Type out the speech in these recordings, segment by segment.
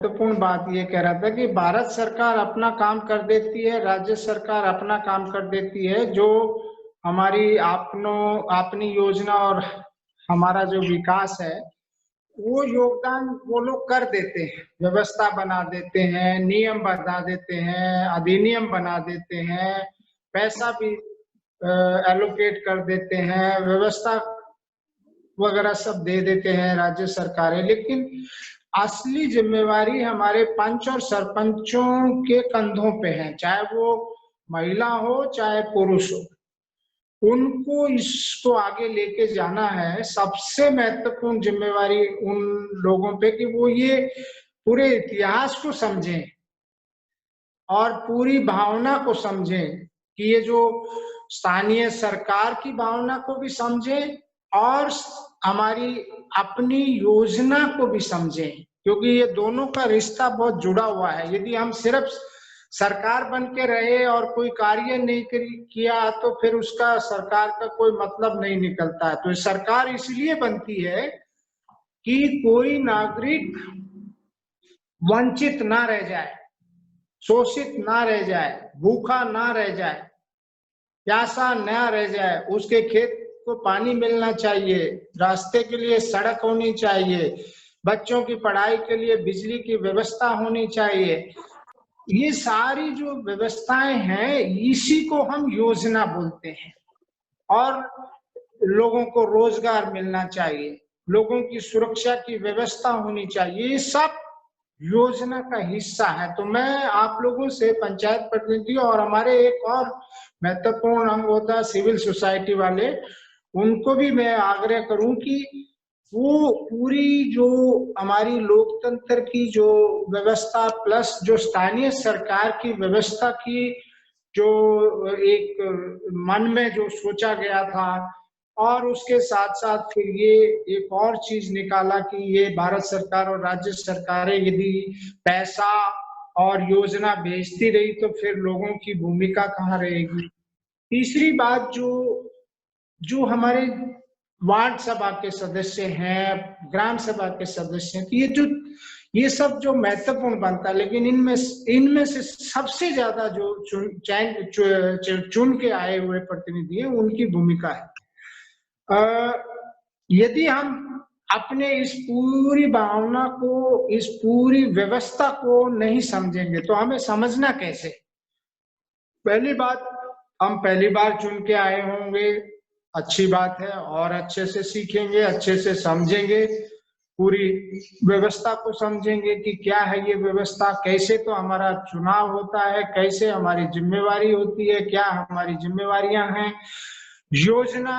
महत्वपूर्ण बात ये कह रहा था कि भारत सरकार अपना काम कर देती है, राज्य सरकार अपना काम कर देती है। जो हमारी अपनी योजना और हमारा जो विकास है वो योगदान वो लोग कर देते हैं, व्यवस्था बना देते हैं, नियम बना देते हैं, अधिनियम बना देते हैं, पैसा भी एलोकेट कर देते हैं, व्यवस्था वगैरह सब दे देते हैं राज्य सरकारें। लेकिन असली जिम्मेवारी हमारे पंच और सरपंचों के कंधों पे है, चाहे वो महिला हो चाहे पुरुष हो। उनको इसको आगे लेके जाना है। सबसे महत्वपूर्ण जिम्मेवारी उन लोगों पे कि वो ये पूरे इतिहास को समझें और पूरी भावना को समझें कि ये जो स्थानीय सरकार की भावना को भी समझें और हमारी अपनी योजना को भी समझें, क्योंकि ये दोनों का रिश्ता बहुत जुड़ा हुआ है। यदि हम सिर्फ सरकार बन के रहे और कोई कार्य नहीं किया तो फिर उसका सरकार का कोई मतलब नहीं निकलता है। तो सरकार इसलिए बनती है कि कोई नागरिक वंचित ना रह जाए, शोषित ना रह जाए, भूखा ना रह जाए, प्यासा ना रह जाए। उसके खेत को पानी मिलना चाहिए, रास्ते के लिए सड़क होनी चाहिए, बच्चों की पढ़ाई के लिए बिजली की व्यवस्था होनी चाहिए। ये सारी जो व्यवस्थाएं हैं इसी को हम योजना बोलते हैं। और लोगों को रोजगार मिलना चाहिए, लोगों की सुरक्षा की व्यवस्था होनी चाहिए, ये सब योजना का हिस्सा है। तो मैं आप लोगों से, पंचायत प्रतिनिधि और हमारे एक और महत्वपूर्ण अंग होता है सिविल सोसाइटी वाले, उनको भी मैं आग्रह करूं कि वो पूरी जो हमारी लोकतंत्र की जो व्यवस्था प्लस जो स्थानीय सरकार की व्यवस्था की जो एक मन में जो सोचा गया था, और उसके साथ साथ फिर ये एक और चीज निकाला कि ये भारत सरकार और राज्य सरकारें यदि पैसा और योजना भेजती रही तो फिर लोगों की भूमिका कहाँ रहेगी। तीसरी बात, जो जो हमारे वार्ड सभा के सदस्य हैं, ग्राम सभा के सदस्य हैं, तो ये सब जो महत्वपूर्ण बनता है, लेकिन इनमें से सबसे ज्यादा जो चुन के आए हुए प्रतिनिधि हैं उनकी भूमिका है। यदि हम अपने इस पूरी भावना को, इस पूरी व्यवस्था को नहीं समझेंगे तो हमें समझना कैसे। पहली बात, हम पहली बार चुन के आए होंगे, अच्छी बात है, और अच्छे से सीखेंगे, अच्छे से समझेंगे, पूरी व्यवस्था को समझेंगे कि क्या है ये व्यवस्था, कैसे तो हमारा चुनाव होता है, कैसे हमारी जिम्मेवारी होती है, क्या हमारी जिम्मेवारियां हैं, योजना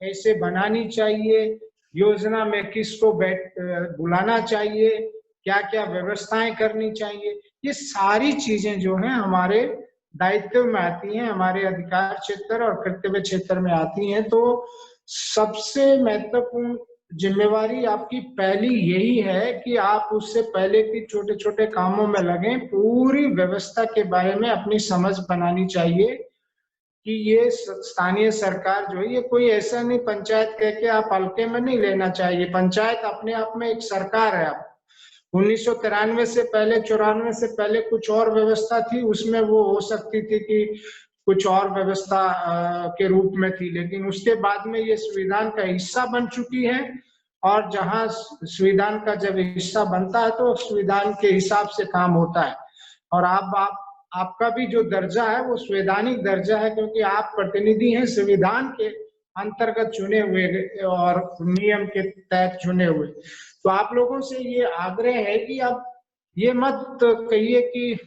कैसे बनानी चाहिए, योजना में किसको बुलाना चाहिए, क्या क्या व्यवस्थाएं करनी चाहिए। ये सारी चीजें जो हैं हमारे दायित्व में आती हैं, हमारे अधिकार क्षेत्र और कर्तव्य क्षेत्र में आती हैं। तो सबसे महत्वपूर्ण जिम्मेवारी आपकी पहली यही है कि आप उससे पहले की छोटे छोटे कामों में लगे, पूरी व्यवस्था के बारे में अपनी समझ बनानी चाहिए कि ये स्थानीय सरकार जो है ये कोई ऐसा नहीं पंचायत कह के आप हल्के में नहीं लेना चाहिए। पंचायत अपने आप में एक सरकार है। 1993 से पहले, 94 से पहले कुछ और व्यवस्था थी, उसमें वो हो सकती थी कि कुछ और व्यवस्था के रूप में थी, लेकिन उसके बाद में ये संविधान का हिस्सा बन चुकी है। और जहां संविधान का जब हिस्सा बनता है तो संविधान के हिसाब से काम होता है। और आपका भी जो दर्जा है वो संवैधानिक दर्जा है, क्योंकि आप प्रतिनिधि हैं संविधान के अंतर्गत चुने हुए और नियम के तहत चुने हुए। तो आप लोगों से ये आग्रह है कि अब ये मत कहिए कि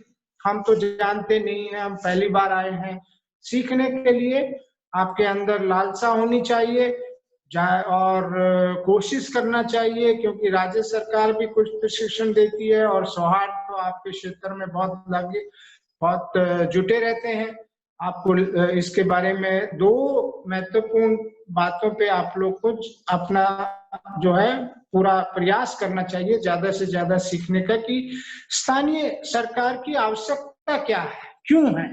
हम तो जानते नहीं हैं, हम पहली बार आए हैं। सीखने के लिए आपके अंदर लालसा होनी चाहिए और कोशिश करना चाहिए, क्योंकि राज्य सरकार भी कुछ प्रशिक्षण देती है और सौहार्द तो आपके क्षेत्र में बहुत जुटे रहते हैं। आपको इसके बारे में दो महत्वपूर्ण बातों पे आप लोग को अपना जो है पूरा प्रयास करना चाहिए, ज्यादा से ज्यादा सीखने का, कि स्थानीय सरकार की आवश्यकता क्या है, क्यों है।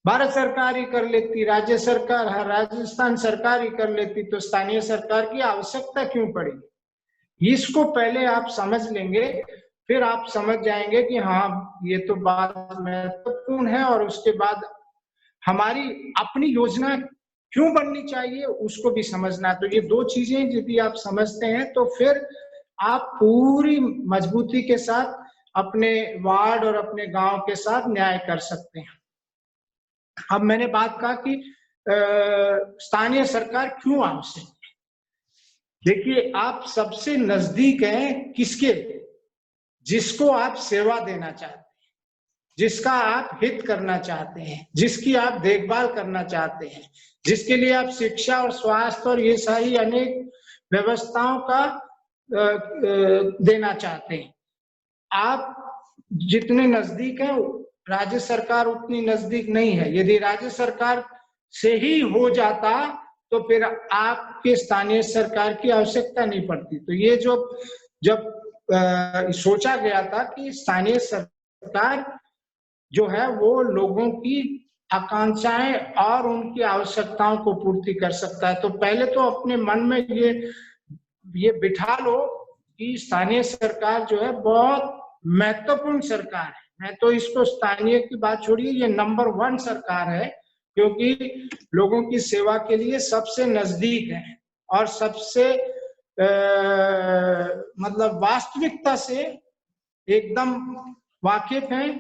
भारत सरकार ही कर लेती, राज्य सरकार, राजस्थान सरकार ही कर लेती, तो स्थानीय सरकार की आवश्यकता क्यों पड़ी। इसको पहले आप समझ लेंगे फिर आप समझ जाएंगे कि हाँ ये तो बात महत्वपूर्ण है। और उसके बाद हमारी अपनी योजना क्यों बननी चाहिए उसको भी समझना। तो ये दो चीजें यदि आप समझते हैं तो फिर आप पूरी मजबूती के साथ अपने वार्ड और अपने गांव के साथ न्याय कर सकते हैं। अब मैंने बात कहा कि स्थानीय सरकार क्यों आवश्यक है। देखिए, आप सबसे नजदीक हैं किसके, जिसको आप सेवा देना चाहते हैं, जिसका आप हित करना चाहते हैं, जिसकी आप देखभाल करना चाहते हैं, जिसके लिए आप शिक्षा और स्वास्थ्य और ये सारी अनेक व्यवस्थाओं का देना चाहते हैं। आप जितने नजदीक हैं, राज्य सरकार उतनी नजदीक नहीं है। यदि राज्य सरकार से ही हो जाता तो फिर आपके स्थानीय सरकार की आवश्यकता नहीं पड़ती। तो ये जो जब सोचा गया था कि स्थानीय सरकार जो है वो लोगों की आकांक्षाएं और उनकी आवश्यकताओं को पूर्ति कर सकता है, तो पहले तो अपने मन में ये बिठा लो कि स्थानीय सरकार जो है बहुत महत्वपूर्ण सरकार है। मैं तो इसको स्थानीय की बात छोड़िए, ये नंबर 1 सरकार है, क्योंकि लोगों की सेवा के लिए सबसे नजदीक है और सबसे मतलब वास्तविकता से एकदम वाकिफ हैं,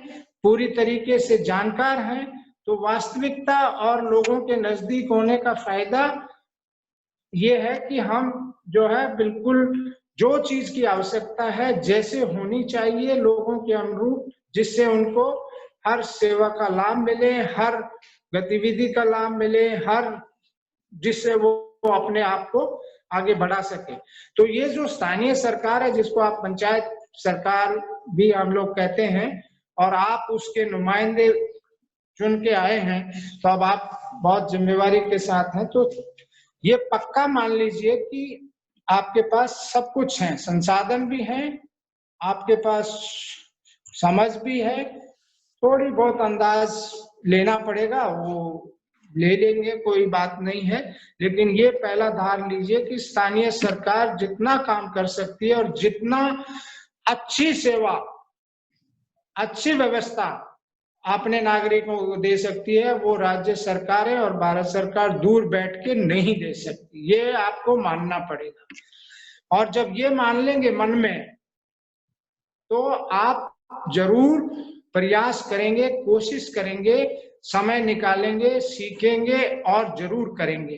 पूरी तरीके से जानकार हैं। तो वास्तविकता और लोगों के नजदीक होने का फायदा ये है कि हम जो है बिल्कुल जो चीज की आवश्यकता है जैसे होनी चाहिए लोगों के अनुरूप, जिससे उनको हर सेवा का लाभ मिले, हर गतिविधि का लाभ मिले, हर जिससे वो अपने आप को आगे बढ़ा सके। तो ये जो स्थानीय सरकार है, जिसको आप पंचायत सरकार भी हम लोग कहते हैं, और आप उसके नुमाइंदे चुन के आए हैं, तो अब आप बहुत जिम्मेवारी के साथ हैं। तो ये पक्का मान लीजिए कि आपके पास सब कुछ है, संसाधन भी हैं, आपके पास समझ भी है, थोड़ी बहुत अंदाज लेना पड़ेगा, वो ले लेंगे, कोई बात नहीं है। लेकिन ये पहला धार लीजिए कि स्थानीय सरकार जितना काम कर सकती है और जितना अच्छी सेवा, अच्छी व्यवस्था अपने नागरिकों को दे सकती है, वो राज्य सरकारें और भारत सरकार दूर बैठ के नहीं दे सकती। ये आपको मानना पड़ेगा। और जब ये मान लेंगे मन में, तो आप जरूर प्रयास करेंगे, कोशिश करेंगे, समय निकालेंगे, सीखेंगे और जरूर करेंगे।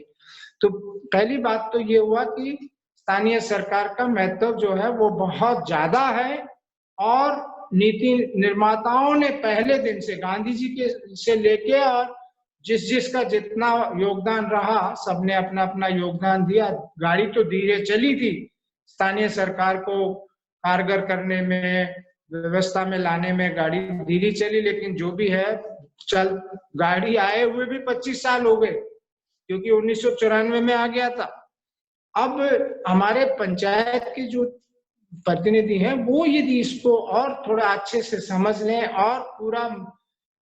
तो पहली बात तो ये हुआ कि स्थानीय सरकार का महत्व जो है वो बहुत ज्यादा है, और नीति निर्माताओं ने पहले दिन से, गांधी जी के से लेके और जिसका जितना योगदान रहा, सबने अपना अपना योगदान दिया। गाड़ी तो धीरे चली थी स्थानीय सरकार को कारगर करने में, व्यवस्था में लाने में गाड़ी धीरे चली, लेकिन जो भी है चल, गाड़ी आए हुए भी 25 साल हो गए, क्योंकि 1994 में आ गया था। अब हमारे पंचायत के जो प्रतिनिधि हैं वो यदि इसको और थोड़ा अच्छे से समझ लें और पूरा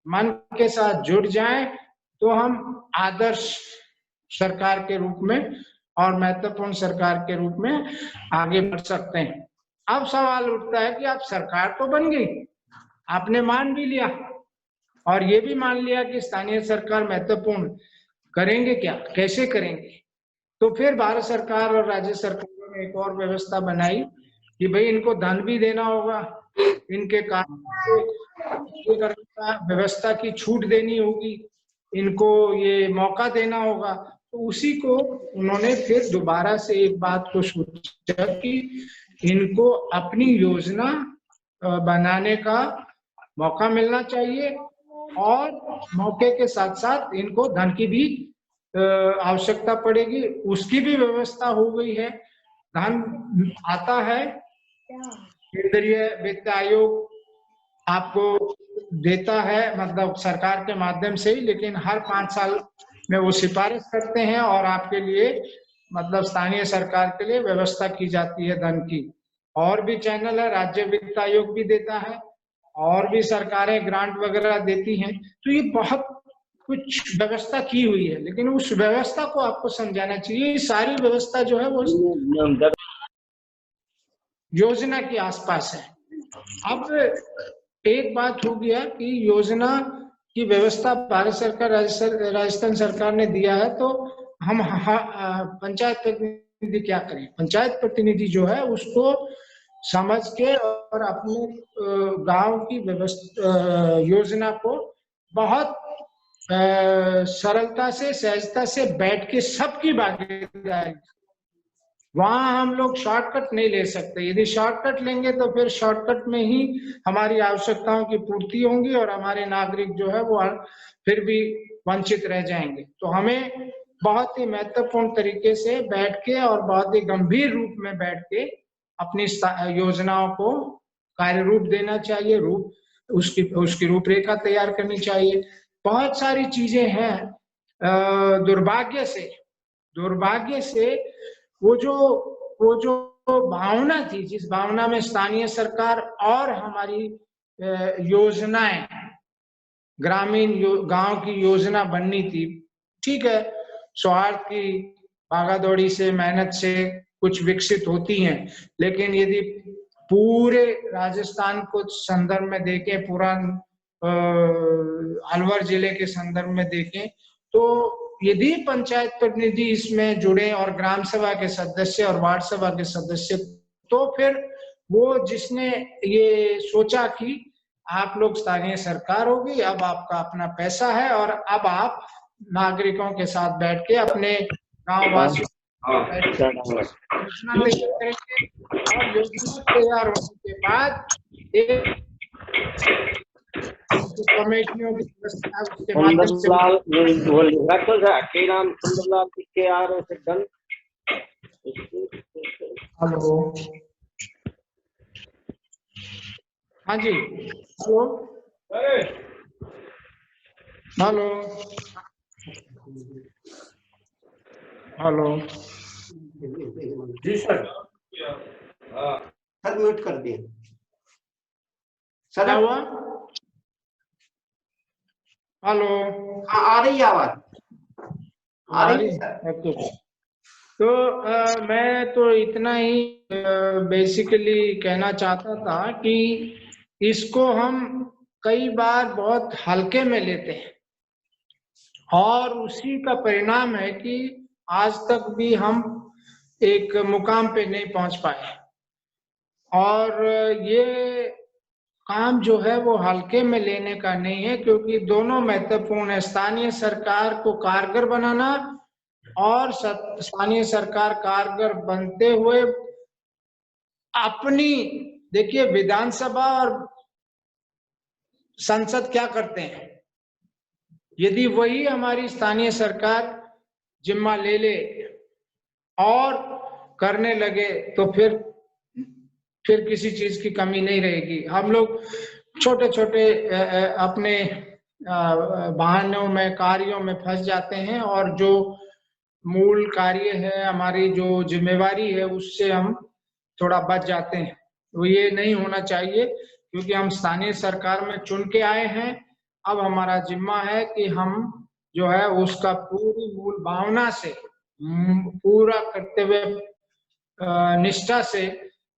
मन के साथ जुड़ जाएं, तो हम आदर्श सरकार के रूप में और महत्वपूर्ण सरकार के रूप में आगे बढ़ सकते हैं। अब सवाल उठता है कि आप सरकार तो बन गई, आपने मान भी लिया और ये भी मान लिया कि स्थानीय सरकार महत्वपूर्ण, करेंगे क्या, कैसे करेंगे? तो फिर भारत सरकार और राज्य सरकारों ने एक और व्यवस्था बनाई कि भाई इनको धन भी देना होगा, इनके कार्य व्यवस्था की छूट देनी होगी, इनको ये मौका देना होगा। तो उसी को उन्होंने फिर दोबारा से एक बात को सोचा कि इनको अपनी योजना बनाने का मौका मिलना चाहिए, और मौके के साथ साथ इनको धन की भी आवश्यकता पड़ेगी, उसकी भी व्यवस्था हो गई है। धन आता है, केंद्रीय वित्त आयोग आपको देता है, मतलब सरकार के माध्यम से ही, लेकिन हर 5 साल में वो सिफारिश करते हैं और आपके लिए, मतलब स्थानीय सरकार के लिए व्यवस्था की जाती है धन की। और भी चैनल है, राज्य वित्त आयोग भी देता है, और भी सरकारें ग्रांट वगैरह देती हैं। तो ये बहुत कुछ व्यवस्था की हुई है, लेकिन उस व्यवस्था को आपको समझाना चाहिए। सारी व्यवस्था जो है वो योजना के आसपास है। अब एक बात हो गया कि योजना की व्यवस्था भारत सरकार राजस्थान सरकार ने दिया है, तो हम पंचायत प्रतिनिधि क्या करें? पंचायत प्रतिनिधि जो है उसको समझ के और अपने गांव की व्यवस्था योजना को बहुत सरलता से, सहजता से बैठ के सबकी भागीदारी, वहां हम लोग शॉर्टकट नहीं ले सकते। यदि शॉर्टकट लेंगे तो फिर शॉर्टकट में ही हमारी आवश्यकताओं की पूर्ति होंगी और हमारे नागरिक जो है वो फिर भी वंचित रह जाएंगे। तो हमें बहुत ही महत्वपूर्ण तरीके से बैठ के और बहुत ही गंभीर रूप में बैठ के अपनी योजनाओं को कार्य रूप देना चाहिए, उसकी रूपरेखा तैयार करनी चाहिए। बहुत सारी चीजें हैं, दुर्भाग्य से वो जो भावना थी, जिस भावना में स्थानीय सरकार और हमारी योजनाएं, ग्रामीण गांव की योजना बननी थी, ठीक है, स्वार्थ की भागादौड़ी से, मेहनत से कुछ विकसित होती हैं, लेकिन यदि पूरे राजस्थान को संदर्भ में देखें, पूरा अलवर जिले के संदर्भ में देखें, तो यदि पंचायत प्रतिनिधि इसमें जुड़े और ग्राम सभा के सदस्य और वार्ड सभा के सदस्य, तो फिर वो जिसने ये सोचा कि आप लोग स्थानीय सरकार होगी, अब आपका अपना पैसा है और अब आप नागरिकों के साथ बैठ के अपने गांव वासियों योजना तैयार करेंगे और योजना तैयार होने के बाद एक कमेटियों की व्यवस्था उसके माध्यम से हेलो, हाँ जी, हेलो हेलो हेलो, जी सर, सर म्यूट कर दिए सर। क्या हुआ? हेलो, हाँ आ रही है आवाज, आ रही है सर। तो मैं तो इतना ही बेसिकली कहना चाहता था कि इसको हम कई बार बहुत हल्के में लेते हैं और उसी का परिणाम है कि आज तक भी हम एक मुकाम पे नहीं पहुंच पाए। और ये काम जो है वो हल्के में लेने का नहीं है, क्योंकि दोनों महत्वपूर्ण है। स्थानीय सरकार को कारगर बनाना और स्थानीय सरकार कारगर बनते हुए अपनी, देखिए विधानसभा और संसद क्या करते हैं, यदि वही हमारी स्थानीय सरकार जिम्मा ले ले और करने लगे तो फिर किसी चीज की कमी नहीं रहेगी। हम लोग छोटे छोटे अपने बहानों में, कार्यों में फंस जाते हैं और जो मूल कार्य है, हमारी जो जिम्मेवारी है, उससे हम थोड़ा बच जाते हैं। तो ये नहीं होना चाहिए, क्योंकि हम स्थानीय सरकार में चुन के आए हैं। अब हमारा जिम्मा है कि हम जो है उसका पूरी मूल भावना से पूरा करते हुए निष्ठा से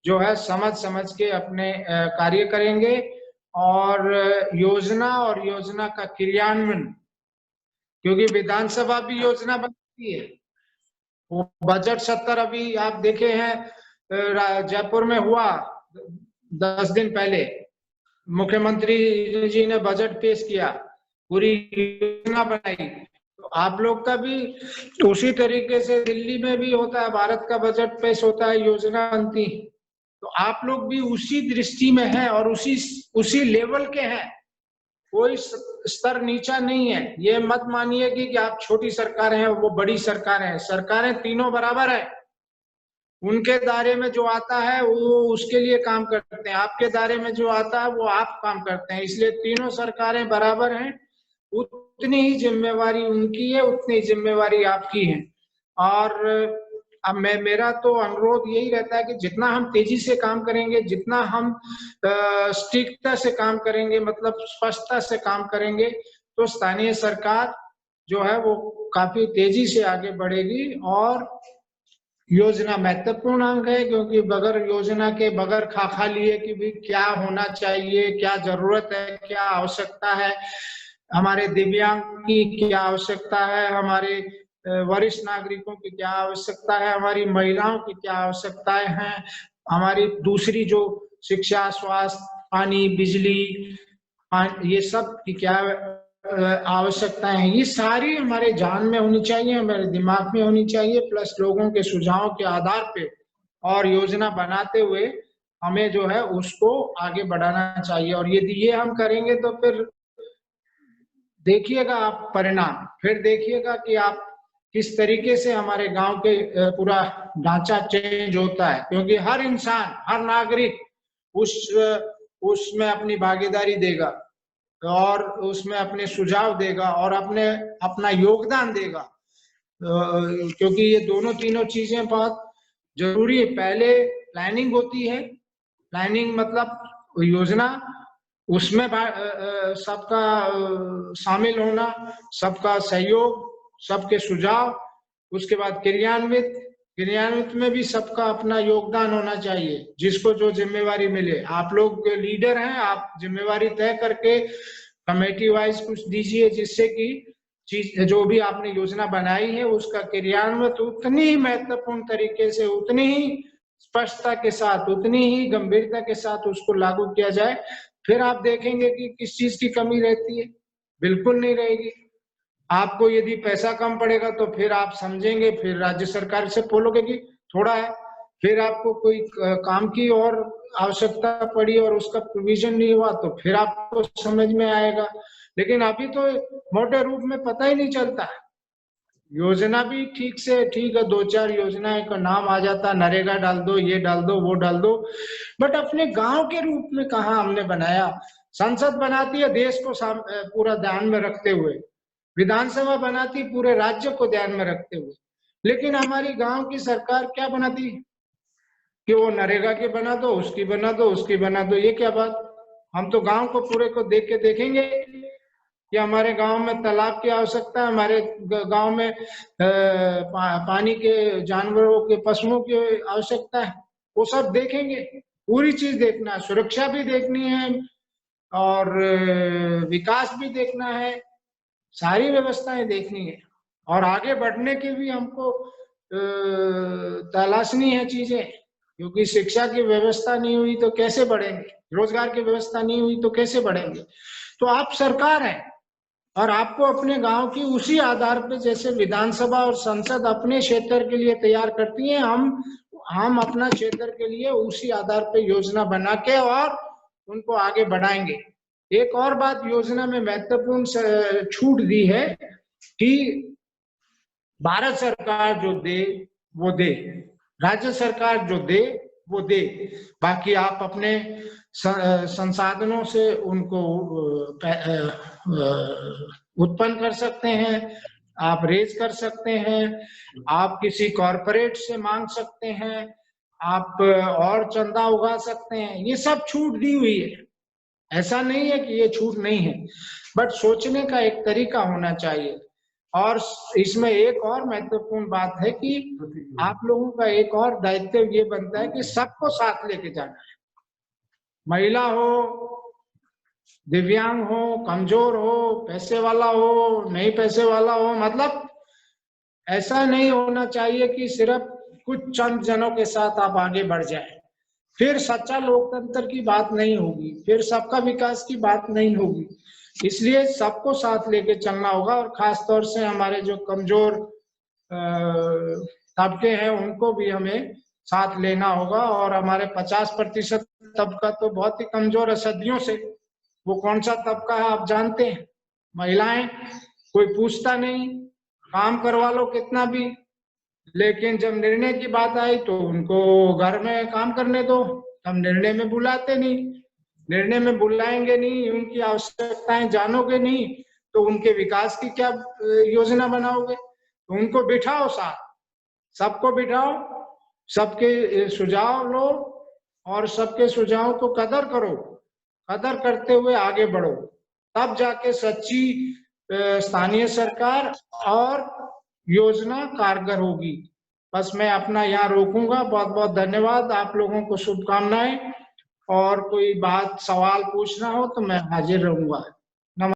जो है समझ के अपने कार्य करेंगे और योजना का क्रियान्वयन, क्योंकि विधानसभा भी योजना बनती है। वो बजट सत्र अभी आप देखे हैं, जयपुर में हुआ 10 दिन पहले, मुख्यमंत्री जी ने बजट पेश किया, पूरी योजना बनाई। तो आप लोग का भी उसी तरीके से दिल्ली में भी होता है, भारत का बजट पेश होता है, योजना बनती है। तो आप लोग भी उसी दृष्टि में हैं और उसी लेवल के हैं, कोई स्तर नीचा नहीं है। ये मत मानिए कि आप छोटी सरकार है, वो बड़ी सरकार है, सरकारें तीनों बराबर है। उनके दायरे में जो आता है वो उसके लिए काम करते हैं, आपके दायरे में जो आता है वो आप काम करते हैं, इसलिए तीनों सरकारें बराबर हैं। उतनी ही जिम्मेवारी उनकी है, उतनी जिम्मेवारी आपकी है। और अब मेरा तो अनुरोध यही रहता है कि जितना हम तेजी से काम करेंगे, जितना हम सटीकता से काम करेंगे, मतलब स्पष्टता से काम करेंगे, तो स्थानीय सरकार जो है वो काफी तेजी से आगे बढ़ेगी और योजना महत्वपूर्ण अंग है, क्योंकि बगैर योजना के, बगैर खाका लिए कि भी क्या होना चाहिए, क्या जरूरत है, क्या आवश्यकता है, हमारे दिव्यांग की क्या आवश्यकता है, हमारे वरिष्ठ नागरिकों की क्या आवश्यकता है, हमारी महिलाओं की क्या आवश्यकताएं हैं, हमारी दूसरी जो शिक्षा, स्वास्थ्य, पानी, बिजली, ये सब की क्या आवश्यकताएं हैं, ये सारी हमारे जान में होनी चाहिए, हमारे दिमाग में होनी चाहिए, प्लस लोगों के सुझावों के आधार पे और योजना बनाते हुए हमें जो है उसको आगे बढ़ाना चाहिए। और यदि ये हम करेंगे तो फिर देखिएगा आप परिणाम, फिर देखिएगा कि आप किस तरीके से हमारे गांव के पूरा ढांचा चेंज होता है, क्योंकि हर इंसान, हर नागरिक उसमें अपनी भागीदारी देगा और उसमें अपने सुझाव देगा और अपना योगदान देगा, क्योंकि ये दोनों तीनों चीजें बहुत जरूरी है। पहले प्लानिंग होती है, प्लानिंग मतलब योजना, उसमें सबका शामिल होना, सबका सहयोग, सबके सुझाव, उसके बाद क्रियान्वित में भी सबका अपना योगदान होना चाहिए, जिसको जो जिम्मेवारी मिले। आप लोग लीडर हैं, आप जिम्मेवारी तय करके कमेटी वाइज कुछ दीजिए, जिससे कि चीज जो भी आपने योजना बनाई है उसका क्रियान्वित उतनी ही महत्वपूर्ण तरीके से, उतनी ही स्पष्टता के साथ, उतनी ही गंभीरता के साथ उसको लागू किया जाए। फिर आप देखेंगे कि किस चीज की कमी रहती है, बिल्कुल नहीं रहेगी। आपको यदि पैसा कम पड़ेगा तो फिर आप समझेंगे, फिर राज्य सरकार से बोलोगे कि थोड़ा है, फिर आपको कोई काम की और आवश्यकता पड़ी और उसका प्रोविजन नहीं हुआ तो फिर आपको समझ में आएगा। लेकिन अभी तो मोटे रूप में पता ही नहीं चलता है। योजना भी ठीक है, दो चार योजनाएं का नाम आ जाता, नरेगा डाल दो, ये डाल दो, वो डाल दो, बट अपने गांव के रूप में कहाँ हमने बनाया। संसद बनाती है देश को पूरा ध्यान में रखते हुए, विधानसभा बनाती पूरे राज्य को ध्यान में रखते हुए, लेकिन हमारी गांव की सरकार क्या बनाती कि वो नरेगा की बना दो, उसकी बना दो, उसकी बना दो। ये क्या बात? हम तो गांव को पूरे को देख के देखेंगे कि हमारे गांव में तालाब की आवश्यकता है, हमारे गांव में पानी के, जानवरों के, पशुओं की आवश्यकता है, वो सब देखेंगे। पूरी चीज देखना है, सुरक्षा भी देखनी है और विकास भी देखना है, सारी व्यवस्थाएं देखनी है और आगे बढ़ने की भी हमको तलाशनी है चीजें, क्योंकि शिक्षा की व्यवस्था नहीं हुई तो कैसे बढ़ेंगे, रोजगार की व्यवस्था नहीं हुई तो कैसे बढ़ेंगे। तो आप सरकार है और आपको अपने गांव की उसी आधार पे, जैसे विधानसभा और संसद अपने क्षेत्र के लिए तैयार करती हैं, हम अपना क्षेत्र के लिए उसी आधार पे योजना बना के और उनको आगे बढ़ाएंगे। एक और बात योजना में महत्वपूर्ण छूट दी है कि भारत सरकार जो दे वो दे, राज्य सरकार जो दे वो दे, बाकी आप अपने संसाधनों से उनको उत्पन्न कर सकते हैं, आप रेज कर सकते हैं, आप किसी कॉरपोरेट से मांग सकते हैं, आप और चंदा उगा सकते हैं, ये सब छूट दी हुई है। ऐसा नहीं है कि ये छूट नहीं है, बट सोचने का एक तरीका होना चाहिए। और इसमें एक और महत्वपूर्ण बात है कि आप लोगों का एक और दायित्व ये बनता है कि सबको साथ लेके जाना है, महिला हो, दिव्यांग हो, कमजोर हो, पैसे वाला हो, नहीं पैसे वाला हो, मतलब ऐसा नहीं होना चाहिए कि सिर्फ कुछ चंद जनों के साथ आप आगे बढ़ जाए, फिर सच्चा लोकतंत्र की बात नहीं होगी, फिर सबका विकास की बात नहीं होगी। इसलिए सबको साथ लेके चलना होगा और खास तौर से हमारे जो कमजोर तबके हैं उनको भी हमें साथ लेना होगा। और हमारे 50% तबका तो बहुत ही कमजोर है सदियों से। वो कौन सा तबका है आप जानते हैं? महिलाएं, कोई पूछता नहीं, काम करवा लो कितना भी, लेकिन जब निर्णय की बात आई तो उनको घर में काम करने दो, हम निर्णय में बुलाते नहीं। निर्णय में बुलाएंगे नहीं, उनकी आवश्यकताएं जानोगे नहीं तो उनके विकास की क्या योजना बनाओगे? तो उनको बिठाओ साथ, सबको बिठाओ, सबके सुझाव लो और सबके सुझाव को कदर करो, कदर करते हुए आगे बढ़ो, तब जाके सच्ची स्थानीय सरकार और योजना कारगर होगी। बस मैं अपना यहाँ रोकूंगा। बहुत बहुत धन्यवाद, आप लोगों को शुभकामनाएं। और कोई बात सवाल पूछना हो तो मैं हाजिर रहूंगा।